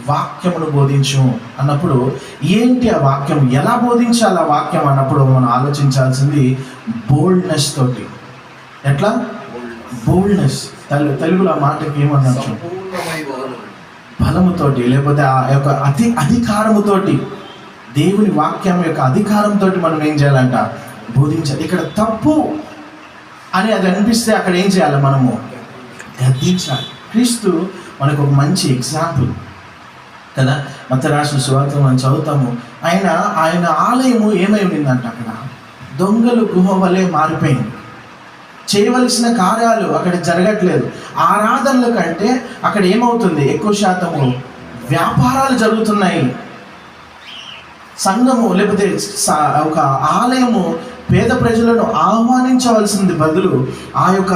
వాక్యమును బోధించు అన్నప్పుడు ఏంటి ఆ వాక్యం, ఎలా బోధించాలి ఆ వాక్యం అన్నప్పుడు మనం ఆలోచించాల్సింది బోల్డ్నెస్ తోటి. ఎట్లా? బోల్డ్నెస్. తెలుగులో ఆ మాటకి ఏమన్నచ్చు? బలముతోటి, లేకపోతే ఆ యొక్క అధికారముతోటి, దేవుని వాక్యం యొక్క అధికారంతో మనం ఏం చేయాలంట? బోధించాలి. ఇక్కడ తప్పు అని అది అనిపిస్తే అక్కడ ఏం చేయాలి? మనము గద్దించాలి. క్రీస్తు మనకు ఒక మంచి ఎగ్జాంపుల్ కదా. మత్తయి రాసిన సువార్త మనం చదువుతాము. ఆయన ఆలయము ఏమై ఉండిందంట? అక్కడ దొంగలు గుహ వలె మారిపోయింది. చేయవలసిన కార్యాలు అక్కడ జరగట్లేదు. ఆరాధనల కంటే అక్కడ ఏమవుతుంది? ఎక్కువ శాతము వ్యాపారాలు జరుగుతున్నాయి. సంఘము లేకపోతే ఒక ఆలయము పేద ప్రజలను ఆహ్వానించవలసింది బదులు ఆ యొక్క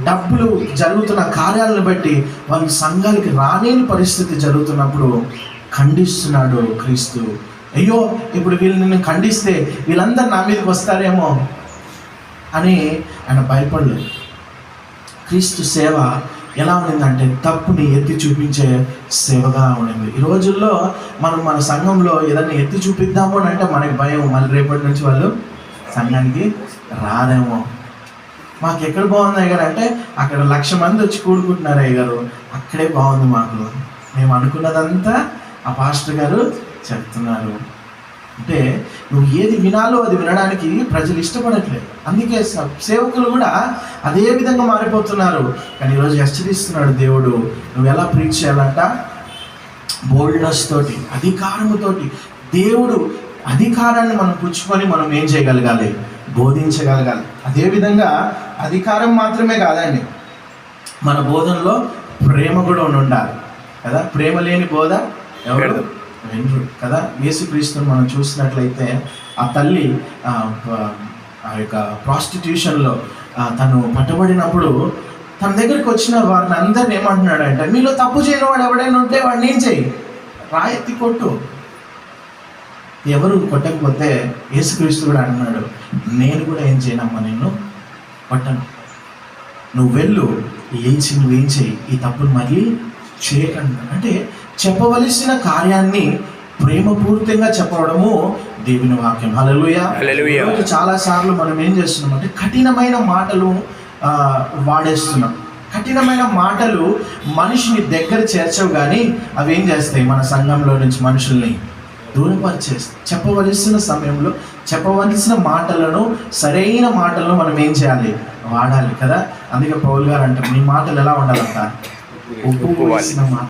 డబ్బులు జరుగుతున్న కార్యాలను బట్టి వాళ్ళ సంఘానికి రాలేని పరిస్థితి జరుగుతున్నప్పుడు ఖండిస్తున్నాడు క్రీస్తు. అయ్యో, ఇప్పుడు వీళ్ళని ఖండిస్తే వీళ్ళందరూ నా మీదకి వస్తారేమో అని ఆయన భయపడలేదు. క్రీస్తు సేవ ఎలా ఉండిందంటే తప్పుని ఎత్తి చూపించే సేవగా ఉండింది. ఈ రోజుల్లో మనం మన సంఘంలో ఏదైనా ఎత్తి చూపిద్దాము అని అంటే మనకి భయం, మళ్ళీ రేపటి నుంచి వాళ్ళు సంఘానికి రాదేమో. మాకు ఎక్కడ బాగుంది అయ్యగారు అంటే అక్కడ 1,00,000 మంది వచ్చి కూడుకుంటున్నారు అయ్యగారు, అక్కడే బాగుంది మాకు, మేము అనుకున్నదంతా ఆ పాస్టర్ గారు చెప్తున్నారు. అంటే నువ్వు ఏది వినాలో అది వినడానికి ప్రజలు ఇష్టపడట్లేదు. అందుకే సేవకులు కూడా అదే విధంగా మారిపోతున్నారు. కానీ ఈరోజు హెచ్చరిస్తున్నాడు దేవుడు, నువ్వు ఎలా ప్రీచ్ చేయాలంట? బోల్డ్నెస్ తోటి, అధికారముతోటి. దేవుడు అధికారాన్ని మనం పుచ్చుకొని మనం ఏం చేయగలగాలి? బోధించగలగాలి. అదేవిధంగా అధికారం మాత్రమే కాదండి, మన బోధనలో ప్రేమ కూడా ఉండాలి కదా. ప్రేమ లేని బోధ ఎవరు వినరు కదా. యేసుక్రీస్తుని మనం చూసినట్లయితే ఆ తల్లి ఆ యొక్క ప్రాస్టిట్యూషన్లో తను పట్టబడినప్పుడు తన దగ్గరికి వచ్చిన వారిని అందరిని ఏమంటున్నాడు అంటే, మీలో తప్పు చేయని వాడు ఎవడైనా ఉంటే వాడిని ఏం చేయి? రాయెత్తి కొట్టు. ఎవరు కొట్టకపోతే యేసుక్రీస్తు కూడా అంటున్నాడు, నేను కూడా ఏం చేయనమ్మా, నిన్ను కొట్టను, నువ్వు వెళ్ళు, లేచి నువ్వేం చేయి, ఈ తప్పును మళ్ళీ చేయకండి. అంటే చెప్పవలసిన కార్యాన్ని ప్రేమపూర్తిగా చెప్పడము దేవుని వాక్యం. హల్లెలూయా. చాలా సార్లు మనం ఏం చేస్తున్నాం అంటే కఠినమైన మాటలు వాడేస్తున్నాం. కఠినమైన మాటలు మనిషిని దగ్గర చేర్చవు, కానీ అవి ఏం చేస్తాయి? మన సంఘంలో నుంచి మనుషుల్ని దూరపరిచేస్తాయి. చెప్పవలసిన సమయంలో చెప్పవలసిన మాటలను, సరైన మాటలను మనం ఏం చేయాలి? వాడాలి కదా. అందుకే పౌలు గారు అంటారు, మీ మాటలు ఎలా ఉండాలంట? ఉప్పు వేసిన మాట.